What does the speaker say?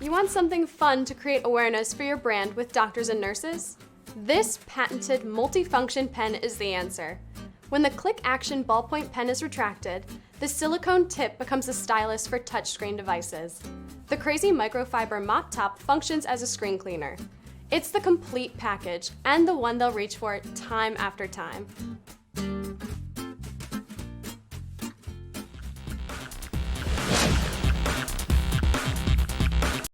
You want something fun to create awareness for your brand with doctors and nurses? This patented multifunction pen is the answer. When the click action ballpoint pen is retracted, the silicone tip becomes a stylus for touchscreen devices. The crazy microfiber mop-top functions as a screen cleaner. It's the complete package and the one they'll reach for time after time.